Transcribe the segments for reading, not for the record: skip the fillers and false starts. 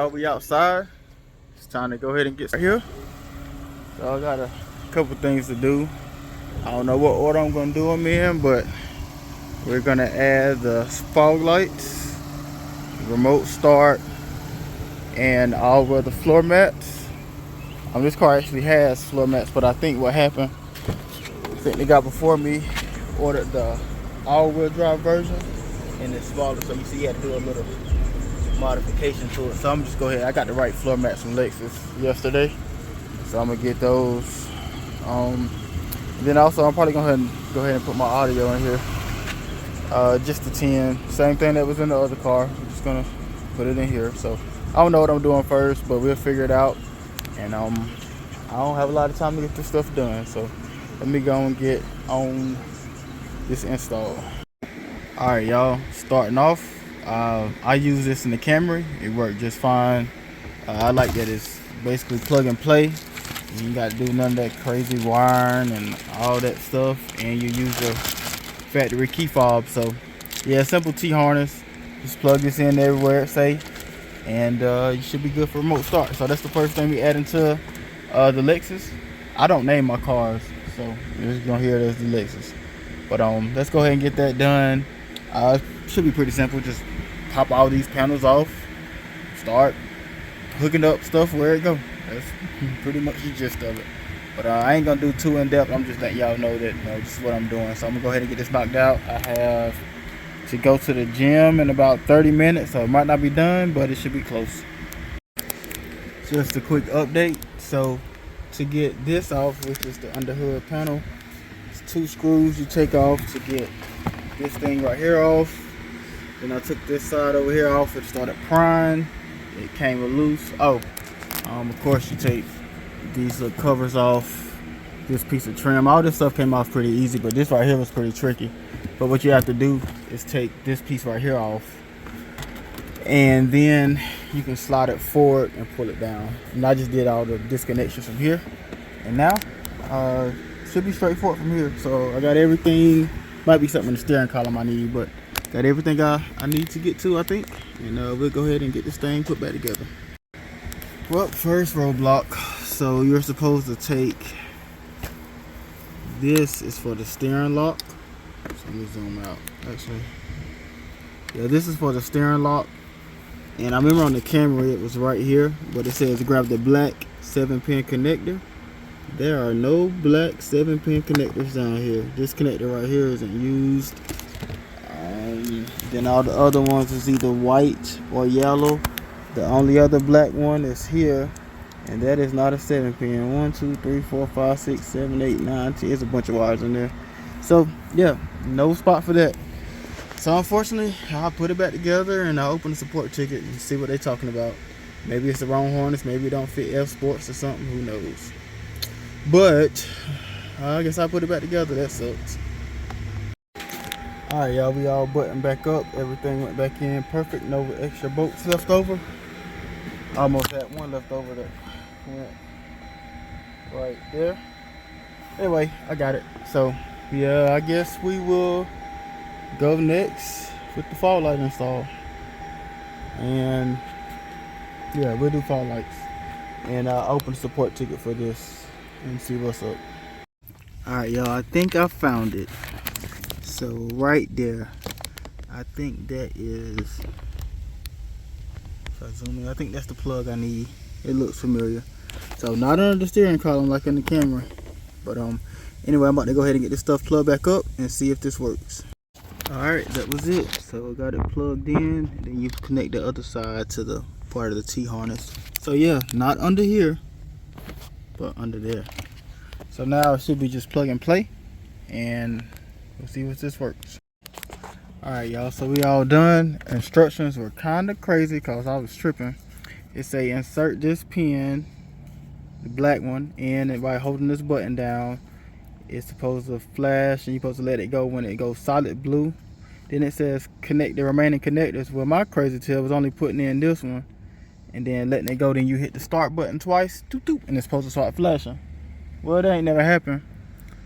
y'all, we outside. It's time to go ahead and get here. So I got a couple things to do. I don't know what order I'm gonna do them in, but we're gonna add the fog lights, remote start, and all weather floor mats. This car actually has floor mats, but I think what happened, I think the guy before me ordered the all-wheel drive version, and it's smaller, so you see he had to do a little modification to it. So I'm just go ahead. I got the right floor mats from Lexus yesterday, so I'm gonna get those. Then also I'm probably gonna go ahead and put my audio in here. Just the 10, same thing that was in the other car. I'm just gonna put it in here. So I don't know what I'm doing first, but we'll figure it out. And I don't have a lot of time to get this stuff done, so let me go and get on this install. All right, y'all, starting off. I use this in the Camry. It worked just fine. I like that it's basically plug and play. You ain't got to do none of that crazy wiring and all that stuff, and you use the factory key fob. So yeah, simple T-harness. Just plug this in everywhere it's safe, and you should be good for remote start. So that's the first thing we add into the Lexus. I don't name my cars, so you're just gonna hear it as the Lexus. But let's go ahead and get that done. Should be pretty simple. Just pop all these panels off, start hooking up stuff where it go. That's pretty much the gist of it. But I ain't gonna do too in depth. I'm just letting y'all know that this is what I'm doing. So I'm gonna go ahead and get this knocked out. I have to go to the gym in about 30 minutes, so it might not be done, but it should be close. Just a quick update. So to get this off, which is the under hood panel, it's 2 screws you take off to get this thing right here off. Then I took this side over here off. It started prying. It came loose. Of course you take these little covers off. This piece of trim, all this stuff came off pretty easy, but this right here was pretty tricky. But what you have to do is take this piece right here off, and then you can slide it forward and pull it down. And I just did all the disconnections from here, and now should be straightforward from here. So I got everything. Might be something in the steering column I need, but got everything I need to get to, I think. And we'll go ahead and get this thing put back together. Well, first roadblock. So you're supposed to take, this is for the steering lock. So let me zoom out. Actually, yeah, this is for the steering lock. And I remember on the camera it was right here, but it says grab the black 7-pin connector. There are no black 7-pin connectors down here. This connector right here isn't used. Then all the other ones is either white or yellow. The only other black one is here, and that is not a 7-pin. 1, 2, 3, 4, 5, 6, 7, 8, 9, 10. There's a bunch of wires in there. So yeah, no spot for that. So unfortunately, I put it back together and I open the support ticket and see what they're talking about. Maybe it's the wrong harness. Maybe it don't fit Fsports or something. Who knows? But I guess I put it back together. That sucks. Alright, y'all, we all buttoned back up. Everything went back in perfect. No extra bolts left over. Almost had one left over that went right there. Anyway, I got it. So yeah, I guess we will go next with the fog light install. And yeah, we'll do fog lights. And open the support ticket for this and see what's up. Alright, y'all, I think I found it. So right there, I think that is, if I zoom in, I think that's the plug I need. It looks familiar. So not under the steering column like in the Camry. But anyway, I'm about to go ahead and get this stuff plugged back up and see if this works. Alright, that was it. So I got it plugged in, and then you connect the other side to the part of the T-harness. So yeah, not under here, but under there. So now it should be just plug and play, and we'll see if this works. Alright, y'all, so we all done. Instructions were kind of crazy because I was tripping. It say insert this pin, the black one, in, and by holding this button down, it's supposed to flash, and you're supposed to let it go when it goes solid blue. Then it says connect the remaining connectors. Well, my crazy tail was only putting in this one and then letting it go. Then you hit the start button twice, doop, doop, and it's supposed to start flashing. Well, that ain't never happened.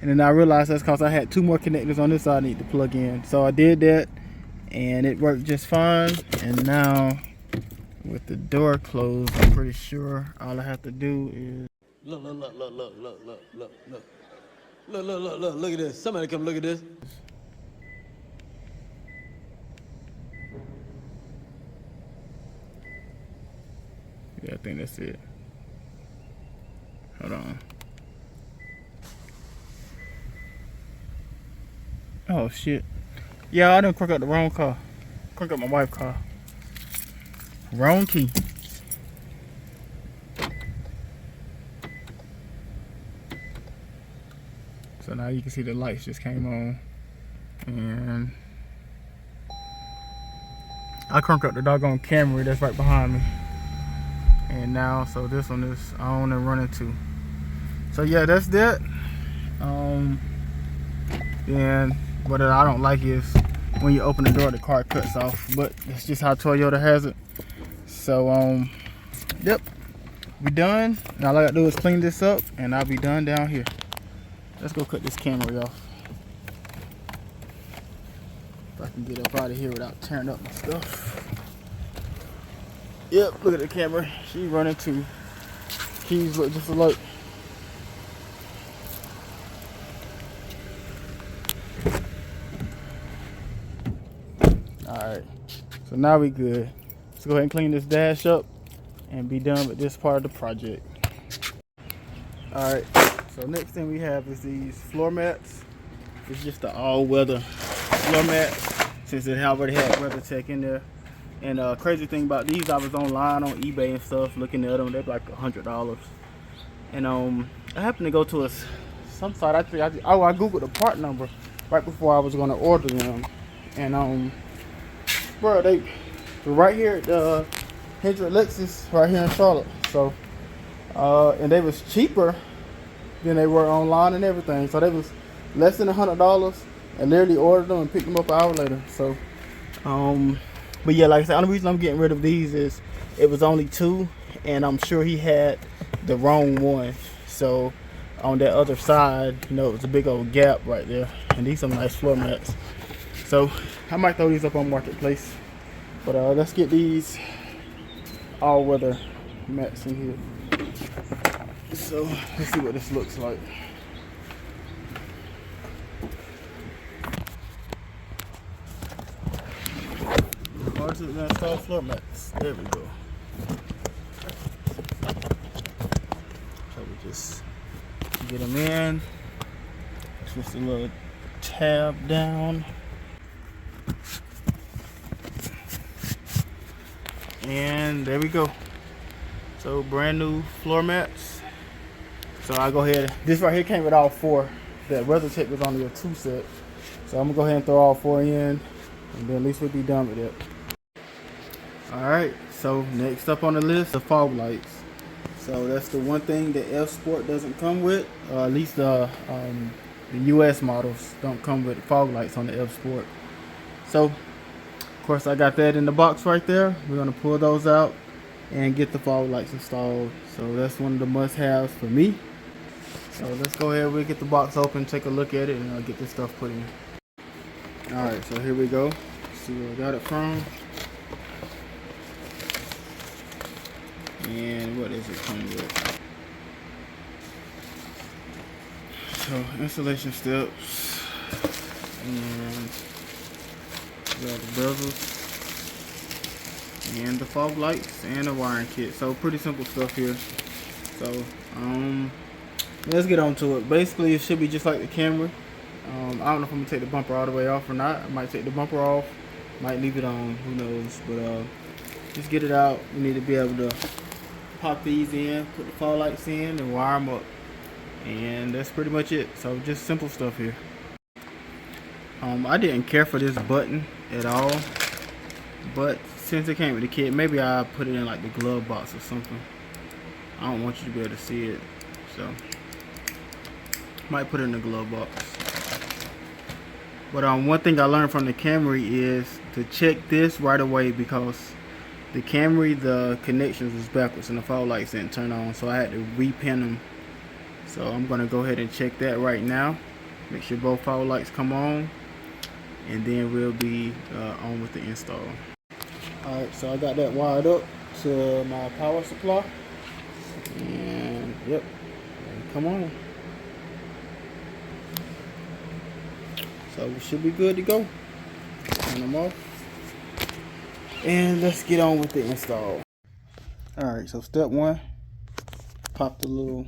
And then I realized that's because I had 2 more connectors on this side I need to plug in. So I did that, and it worked just fine. And now with the door closed, I'm pretty sure all I have to do is Look at this. Somebody come look at this. yeah, I think that's it. Hold on. Oh shit. Yeah, I done crook up the wrong car. Crook up my wife's car. Wrong key. So now you can see the lights just came on. And I crunk up the doggone Camry that's right behind me. And now, so this one is on and running too. So yeah, that's that. Then what I don't like is when you open the door, the car cuts off. But that's just how Toyota has it. So yep, we done. Now all I gotta do is clean this up, and I'll be done down here. Let's go cut this Camry off. If I can get up out of here without tearing up my stuff. Yep, look at the camera. She running too. Keys look just alike. Alright, so now we good. Let's go ahead and clean this dash up and be done with this part of the project. Alright, so next thing we have is these floor mats. It's just the all-weather floor mats, since it already had WeatherTech in there. And crazy thing about these, I was online on eBay and stuff looking at them. They're like $100. And I happened to go to some site. I googled the part number right before I was gonna order them. And bro, they were right here at the Hendrick Lexus right here in Charlotte. So and they was cheaper than they were online and everything. So they was less than $100, and literally ordered them and picked them up an hour later. So but yeah, like I said, the only reason I'm getting rid of these is it was only 2, and I'm sure he had the wrong one. So on that other side, you know, it was a big old gap right there. And these are some nice floor mats. So I might throw these up on Marketplace. But let's get these all-weather mats in here. So let's see what this looks like. Hard to install floor mats. There we go. So we just get them in. Just a little tab down. And there we go. So brand new floor mats. So I'll go ahead. This right here came with all 4. That WeatherTech was only a 2 set. So I'm gonna go ahead and throw all 4 in, and then at least we'll be done with it. Alright, so next up on the list, the fog lights. So that's the one thing that Fsports doesn't come with. At least the US models don't come with fog lights on the Fsports. So of course I got that in the box right there. We're gonna pull those out and get the fog lights installed. So that's one of the must-haves for me. So let's go ahead, we'll get the box open, take a look at it, and I'll get this stuff put in. Alright, so here we go. Let's see where I got it from. And what does it come with? So installation steps, and we got the bezels, and the fog lights, and the wiring kit. So pretty simple stuff here. So let's get on to it. Basically, it should be just like the Camry. I don't know if I'm gonna take the bumper all the way off or not. I might take the bumper off, might leave it on, who knows. But just get it out. You need to be able to pop these in, put the fog lights in, and wire them up. And that's pretty much it. So just simple stuff here. I didn't care for this button at all, but since it came with the kit, maybe I'll put it in like the glove box or something. I don't want you to be able to see it, so might put it in the glove box. But one thing I learned from the Camry is to check this right away, because the Camry, the connections was backwards and the fog lights didn't turn on, so I had to repin them. So I'm gonna go ahead and check that right now, make sure both fog lights come on, and then we'll be on with the install. Alright, so I got that wired up. to my power supply. And yep, come on. So we should be good to go. Turn them off. And let's get on with the install. Alright, so step one, pop the little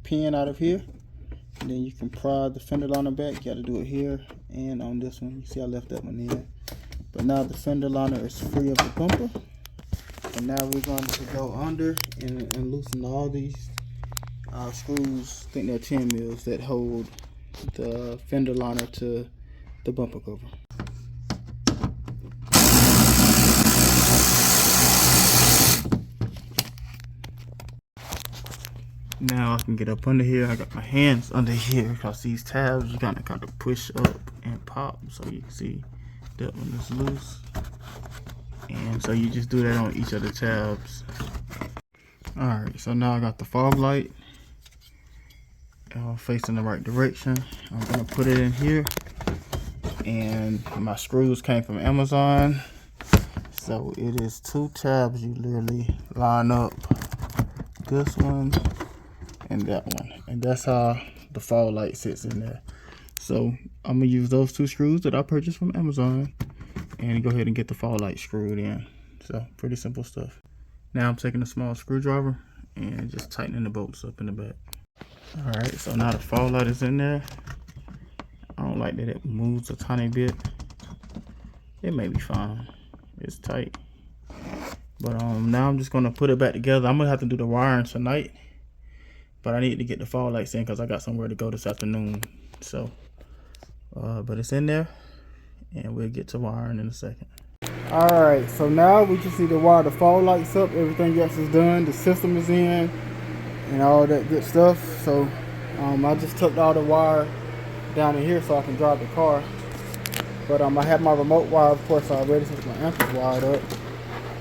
pin out of here. And then you can pry the fender liner back. You gotta do it here and on this one. You see I left that one in. But now the fender liner is free of the bumper. And now we're going to go under and loosen all these screws. I think they're 10 mils that hold the fender liner to the bumper cover. Now I can get up under here. I got my hands under here because these tabs you gotta kind of push up and pop, so you can see that one is loose. And so you just do that on each of the tabs. Alright, so now I got the fog light facing the right direction. I'm gonna put it in here, and my screws came from Amazon. So it is 2 tabs you literally line up, this one and that one, and that's how the fog light sits in there. So I'm gonna use those 2 screws that I purchased from Amazon and go ahead and get the fog light screwed in. So pretty simple stuff. Now I'm taking a small screwdriver and just tightening the bolts up in the back. Alright, so now the fog light is in there. I don't like that it moves a tiny bit. It may be fine. It's tight. But now I'm just gonna put it back together. I'm gonna have to do the wiring tonight, but I need to get the fog lights in because I got somewhere to go this afternoon. So but it's in there, and we'll get to wiring in a second. Alright, so now we just need to wire the fog lights up. Everything else is done. The system is in and all that good stuff. So I just tucked all the wire down in here so I can drive the car. But I have my remote wire, of course, already since my amp is wired up.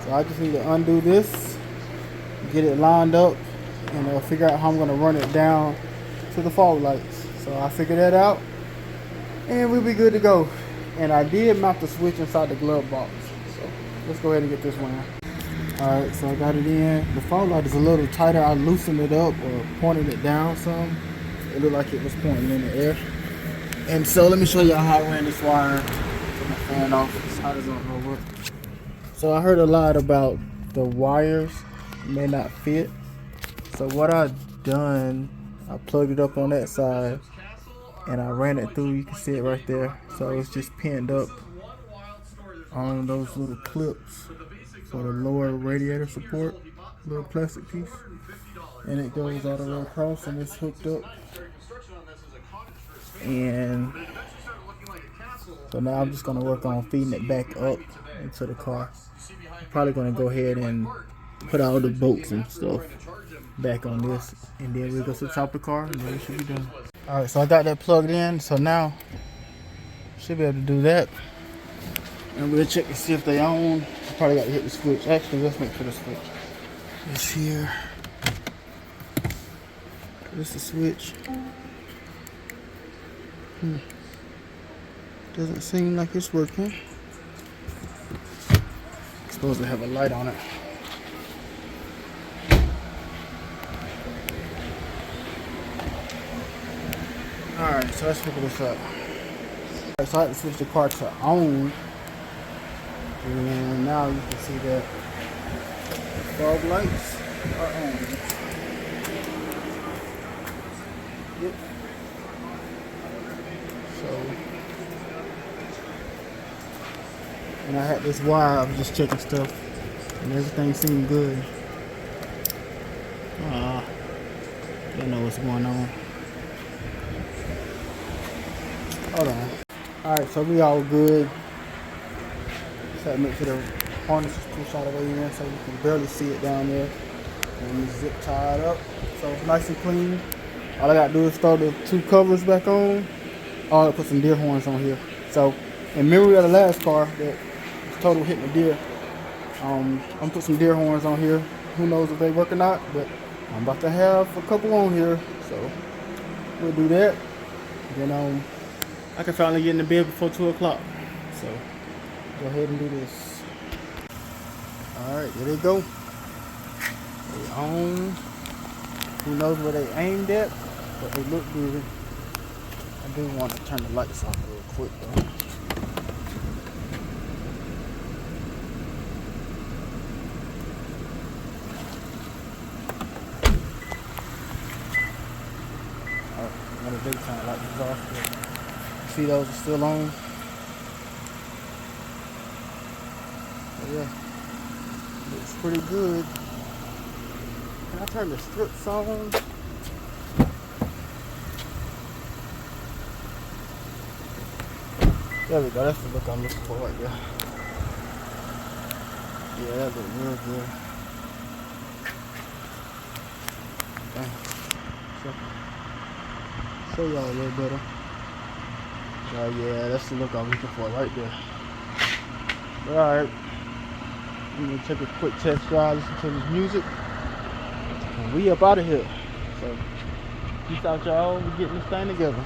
So I just need to undo this, get it lined up, and figure out how I'm going to run it down to the fog lights. So I figured that out, and we'll be good to go. And I did mount the switch inside the glove box. So let's go ahead and get this one. Alright, so I got it in. The fog light is a little tighter. I loosened it up or pointed it down some. It looked like it was pointing in the air. And so let me show you how I ran this wire. Put my fan off. How does it all work? So I heard a lot about the wires may not fit. So what I've done, I plugged it up on that side and I ran it through. You can see it right there. So it's just pinned up on those little clips for the lower radiator support, little plastic piece. And it goes all the way across and it's hooked up. And so now I'm just going to work on feeding it back up into the car. I'm probably going to go ahead and put all the bolts and stuff back on this, and then we'll go to the top of the car and then it should be done. Alright, so I got that plugged in, so now should be able to do that. And we'll check to see if they on. Probably got to hit the switch. Actually, let's make sure the switch is here. This is the switch. Doesn't seem like it's working. It's supposed to have a light on it. Alright, so let's figure this out. Alright, so I had to switch the car to on. And now you can see that fog lights are on. Yep. So, and I had this wire, I was just checking stuff, and everything seemed good. Don't know what's going on. Hold on. Alright, so we all good. Just make sure the harness is pushed all the way in so you can barely see it down there. And it's zip tied up, so it's nice and clean. All I gotta do is throw the 2 covers back on. Oh, I put some deer horns on here. So, in memory of the last car that was total hitting the deer, I'm gonna put some deer horns on here. Who knows if they work or not, but I'm about to have a couple on here, so we'll do that. Then I can finally get in the bed before 2 o'clock. So go ahead and do this. Alright, there they go. They on. Who knows where they aimed at, but they look good. I do want to turn the lights off real quick though. Alright, the daytime light is off. See those are still on. But yeah, looks pretty good. Can I turn the strips on? There we go, that's the look I'm looking for right there. Yeah, that looks real good. Okay. Show y'all a little better. Yeah, that's the look I'm looking for right there. Alright. I'm gonna take a quick test drive, listen to this music. And we up out of here. So, peace out y'all, we're getting this thing together.